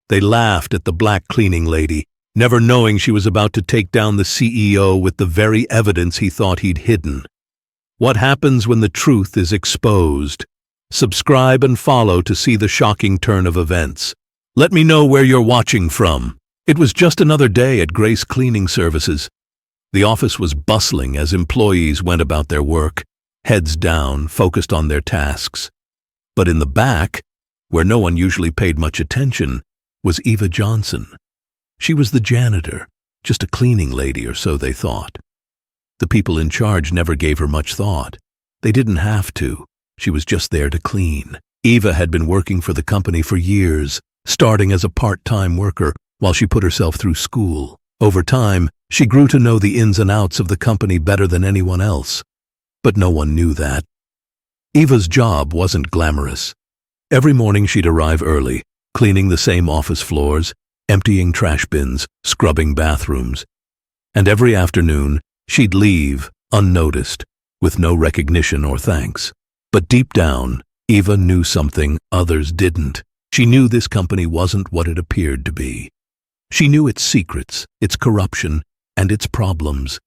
They laughed at the black cleaning lady, never knowing she was about to take down the CEO with the very evidence he thought he'd hidden. What happens when the truth is exposed? Subscribe and follow to see the shocking turn of events. Let me know where you're watching from. It was just another day at Grace Cleaning Services. The office was bustling as employees went about their work, heads down, focused on their tasks. But in the back, where no one usually paid much attention, was Eva Johnson. She was the janitor, just a cleaning lady or so they thought. The people in charge never gave her much thought. They didn't have to. She was just there to clean. Eva had been working for the company for years, starting as a part-time worker while she put herself through school. Over time, she grew to know the ins and outs of the company better than anyone else. But no one knew that. Eva's job wasn't glamorous. Every morning she'd arrive early, cleaning the same office floors, emptying trash bins, scrubbing bathrooms. And every afternoon, she'd leave, unnoticed, with no recognition or thanks. But deep down, Eva knew something others didn't. She knew this company wasn't what it appeared to be. She knew its secrets, its corruption, and its problems.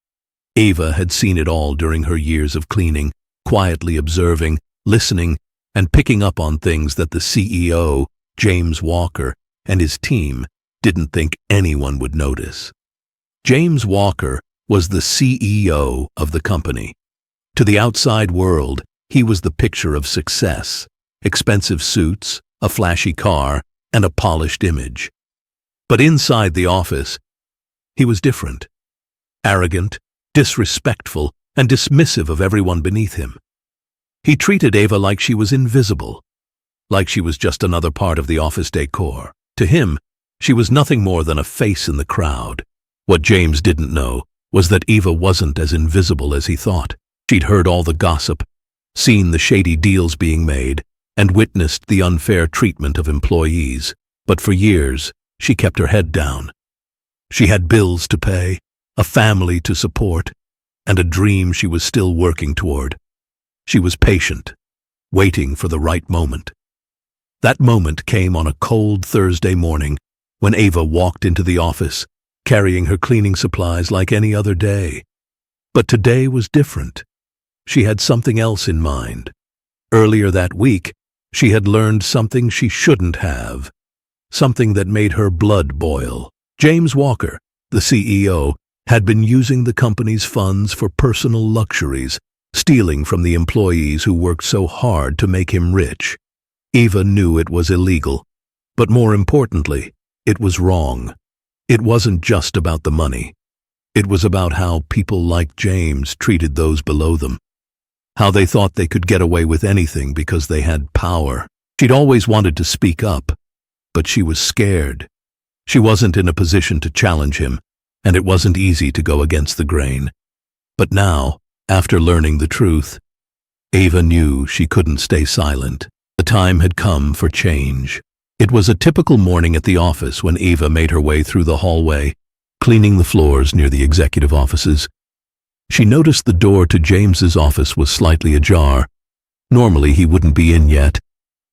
Eva had seen it all during her years of cleaning, quietly observing, listening, and picking up on things that the CEO, James Walker, and his team didn't think anyone would notice. James Walker was the CEO of the company. To the outside world, he was the picture of success, expensive suits, a flashy car, and a polished image. But inside the office, he was different. Arrogant, disrespectful, and dismissive of everyone beneath him. He treated Eva like she was invisible, like she was just another part of the office decor. To him, she was nothing more than a face in the crowd. What James didn't know was that Eva wasn't as invisible as he thought. She'd heard all the gossip, seen the shady deals being made, and witnessed the unfair treatment of employees. But for years, she kept her head down. She had bills to pay, a family to support, and a dream she was still working toward. She was patient, waiting for the right moment. That moment came on a cold Thursday morning when Eva walked into the office, carrying her cleaning supplies like any other day. But today was different. She had something else in mind. Earlier that week, she had learned something she shouldn't have, something that made her blood boil. James Walker, the CEO, had been using the company's funds for personal luxuries, stealing from the employees who worked so hard to make him rich. Eva knew it was illegal, but more importantly, it was wrong. It wasn't just about the money. It was about how people like James treated those below them, how they thought they could get away with anything because they had power. She'd always wanted to speak up, but she was scared. She wasn't in a position to challenge him, and it wasn't easy to go against the grain. But now, after learning the truth, Eva knew she couldn't stay silent. The time had come for change. It was a typical morning at the office when Eva made her way through the hallway, cleaning the floors near the executive offices. She noticed the door to James's office was slightly ajar. Normally he wouldn't be in yet,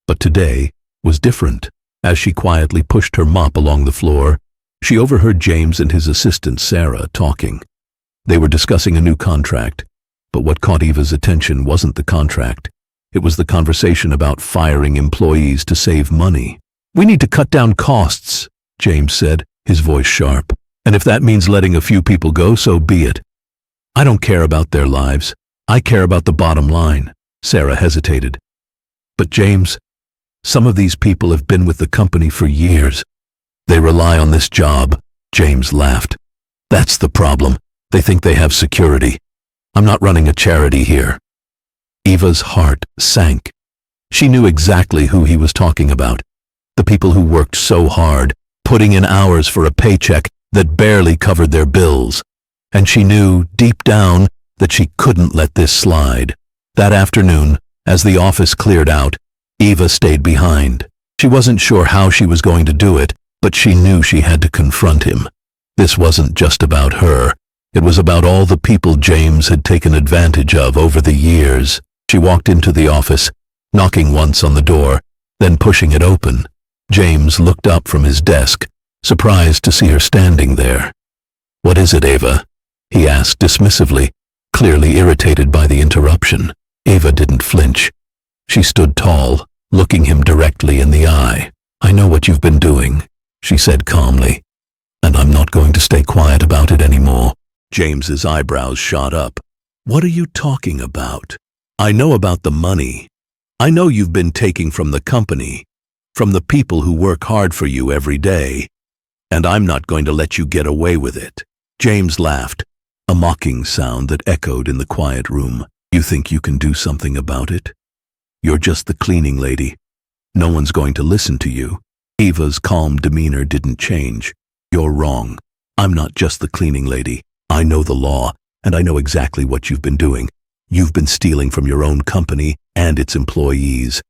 but today was different. As she quietly pushed her mop along the floor, she overheard James and his assistant Sarah talking. They were discussing a new contract, but what caught Eva's attention wasn't the contract. It was the conversation about firing employees to save money. "We need to cut down costs," James said, his voice sharp. "And if that means letting a few people go, so be it. I don't care about their lives. I care about the bottom line." Sarah hesitated. "But James, some of these people have been with the company for years. They rely on this job." James laughed. "That's the problem. They think they have security. I'm not running a charity here." Eva's heart sank. She knew exactly who he was talking about. The people who worked so hard, putting in hours for a paycheck that barely covered their bills. And she knew, deep down, that she couldn't let this slide. That afternoon, as the office cleared out, Eva stayed behind. She wasn't sure how she was going to do it, but she knew she had to confront him. This wasn't just about her. It was about all the people James had taken advantage of over the years. She walked into the office, knocking once on the door, then pushing it open. James looked up from his desk, surprised to see her standing there. "What is it, Ava?" he asked dismissively, clearly irritated by the interruption. Ava didn't flinch. She stood tall, looking him directly in the eye. "I know what you've been doing," she said calmly, "and I'm not going to stay quiet about it anymore." James's eyebrows shot up. "What are you talking about?" "I know about the money. I know you've been taking from the company, from the people who work hard for you every day, and I'm not going to let you get away with it." James laughed, a mocking sound that echoed in the quiet room. "You think you can do something about it? You're just the cleaning lady. No one's going to listen to you." Eva's calm demeanor didn't change. "You're wrong. I'm not just the cleaning lady. I know the law, and I know exactly what you've been doing. You've been stealing from your own company and its employees,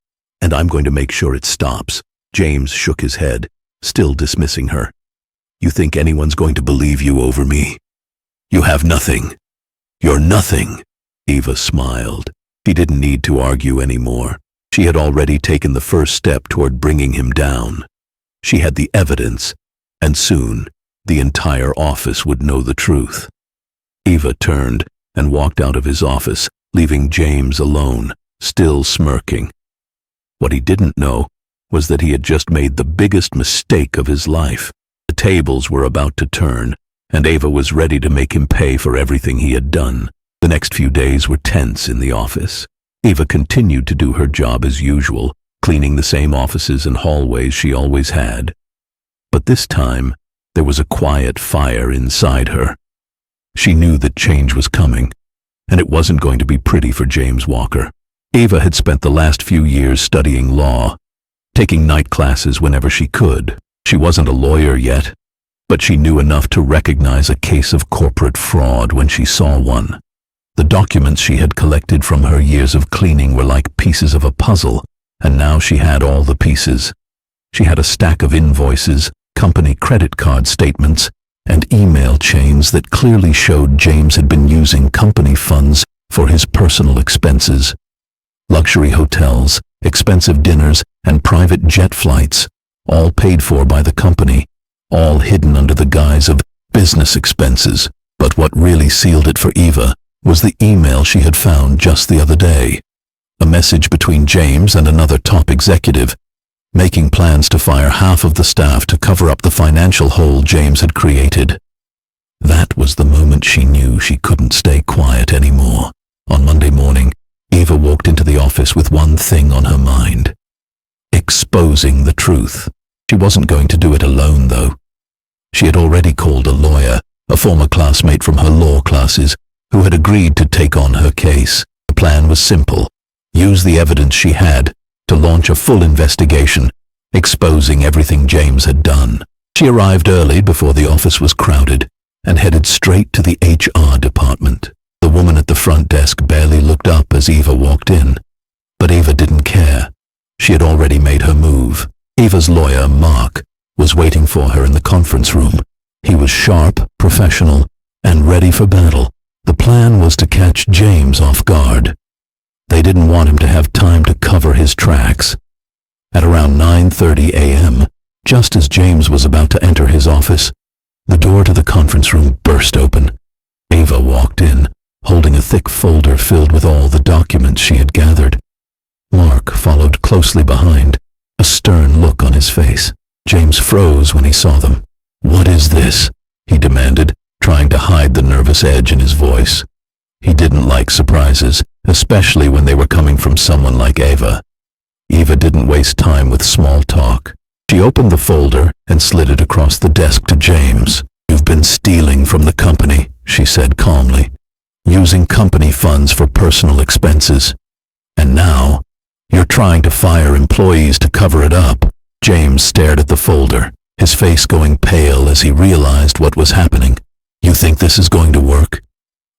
and I'm going to make sure it stops." James shook his head, still dismissing her. "You think anyone's going to believe you over me? You have nothing. You're nothing." Eva smiled. She didn't need to argue anymore. She had already taken the first step toward bringing him down. She had the evidence, and soon the entire office would know the truth. Eva turned and walked out of his office, leaving James alone, still smirking. What he didn't know was that he had just made the biggest mistake of his life. The tables were about to turn, and Eva was ready to make him pay for everything he had done. The next few days were tense in the office. Eva continued to do her job as usual, cleaning the same offices and hallways she always had. But this time, there was a quiet fire inside her. She knew that change was coming, and it wasn't going to be pretty for James Walker. Eva had spent the last few years studying law, taking night classes whenever she could. She wasn't a lawyer yet, but she knew enough to recognize a case of corporate fraud when she saw one. The documents she had collected from her years of cleaning were like pieces of a puzzle, and now she had all the pieces. She had a stack of invoices, company credit card statements, and email chains that clearly showed James had been using company funds for his personal expenses. Luxury hotels, expensive dinners, and private jet flights, all paid for by the company, all hidden under the guise of business expenses. But what really sealed it for Eva was the email she had found just the other day. A message between James and another top executive, making plans to fire half of the staff to cover up the financial hole James had created. That was the moment she knew she couldn't stay quiet anymore. On Monday morning, Eva walked into the office with one thing on her mind: exposing the truth. She wasn't going to do it alone, though. She had already called a lawyer, a former classmate from her law classes, who had agreed to take on her case. The plan was simple: use the evidence she had to launch a full investigation, exposing everything James had done. She arrived early before the office was crowded and headed straight to the HR department. The woman at the front desk barely looked up as Eva walked in, but Eva didn't care. She had already made her move. Eva's lawyer, Mark, was waiting for her in the conference room. He was sharp, professional, and ready for battle. The plan was to catch James off guard. They didn't want him to have time to cover his tracks. At around 9:30 a.m., just as James was about to enter his office, the door to the conference room burst open. Eva walked in, holding a thick folder filled with all the documents she had gathered. Mark followed closely behind, a stern look on his face. James froze when he saw them. "What is this?" he demanded, trying to hide the nervous edge in his voice. He didn't like surprises, especially when they were coming from someone like Eva. Eva didn't waste time with small talk. She opened the folder and slid it across the desk to James. "You've been stealing from the company," she said calmly, "using company funds for personal expenses. And now, you're trying to fire employees to cover it up." James stared at the folder, his face going pale as he realized what was happening. "You think this is going to work?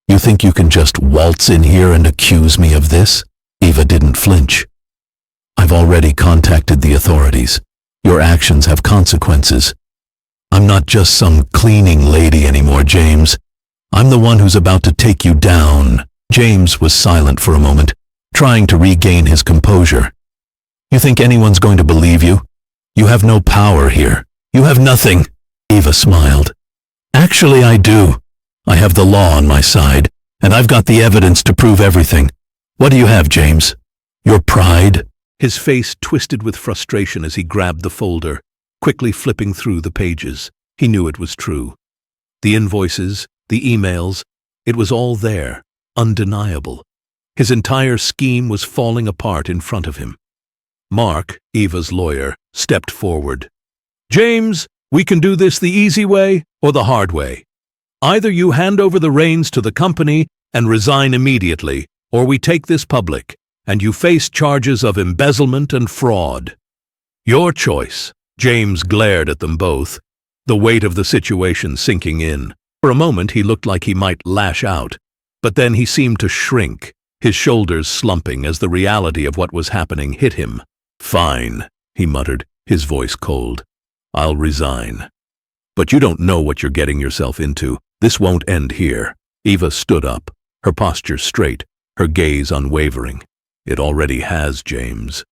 You think you can just waltz in here and accuse me of this?" Eva didn't flinch. "I've already contacted the authorities. Your actions have consequences. I'm not just some cleaning lady anymore, James. I'm the one who's about to take you down." James was silent for a moment, trying to regain his composure. "You think anyone's going to believe you? You have no power here. You have nothing. Eva smiled. Actually, I do. I have the law on my side, and I've got the evidence to prove everything. What do you have, James? Your pride? His face twisted with frustration as he grabbed the folder, quickly flipping through the pages. He knew it was true. The invoices, the emails, it was all there, undeniable. His entire scheme was falling apart in front of him. Mark, Eva's lawyer, stepped forward. James, we can do this the easy way or the hard way. Either you hand over the reins to the company and resign immediately, or we take this public, and you face charges of embezzlement and fraud. Your choice. James glared at them both, the weight of the situation sinking in. For a moment he looked like he might lash out, but then he seemed to shrink, his shoulders slumping as the reality of what was happening hit him. Fine, he muttered, his voice cold. I'll resign. But you don't know what you're getting yourself into. This won't end here. Eva stood up, her posture straight, her gaze unwavering. It already has, James.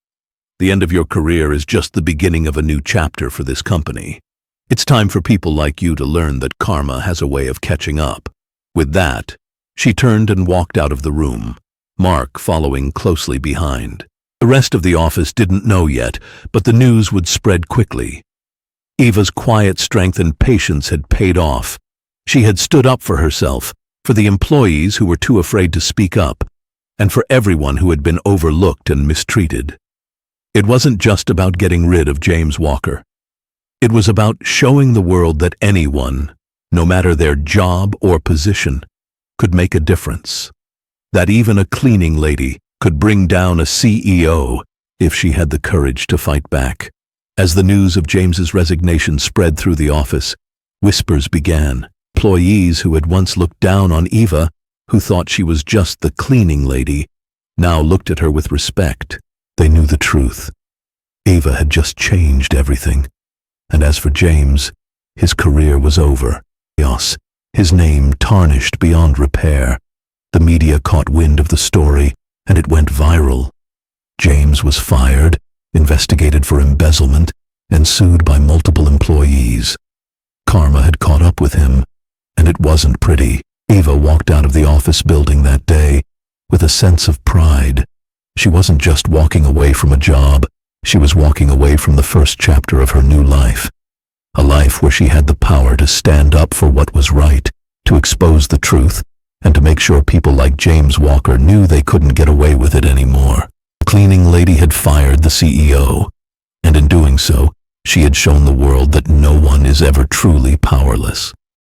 The end of your career is just the beginning of a new chapter for this company. It's time for people like you to learn that karma has a way of catching up. With that, she turned and walked out of the room, Mark following closely behind. The rest of the office didn't know yet, but the news would spread quickly. Eva's quiet strength and patience had paid off. She had stood up for herself, for the employees who were too afraid to speak up, and for everyone who had been overlooked and mistreated. It wasn't just about getting rid of James Walker. It was about showing the world that anyone, no matter their job or position, could make a difference. That even a cleaning lady could bring down a CEO if she had the courage to fight back. As the news of James's resignation spread through the office, whispers began. Employees who had once looked down on Eva, who thought she was just the cleaning lady, now looked at her with respect. They knew the truth. Eva had just changed everything. And as for James, his career was over. Chaos, his name tarnished beyond repair. The media caught wind of the story, and it went viral. James was fired, investigated for embezzlement, and sued by multiple employees. Karma had caught up with him, and it wasn't pretty. Eva walked out of the office building that day with a sense of pride. She wasn't just walking away from a job, she was walking away from the first chapter of her new life. A life where she had the power to stand up for what was right, to expose the truth, and to make sure people like James Walker knew they couldn't get away with it anymore. The cleaning lady had fired the CEO, and in doing so, she had shown the world that no one is ever truly powerless.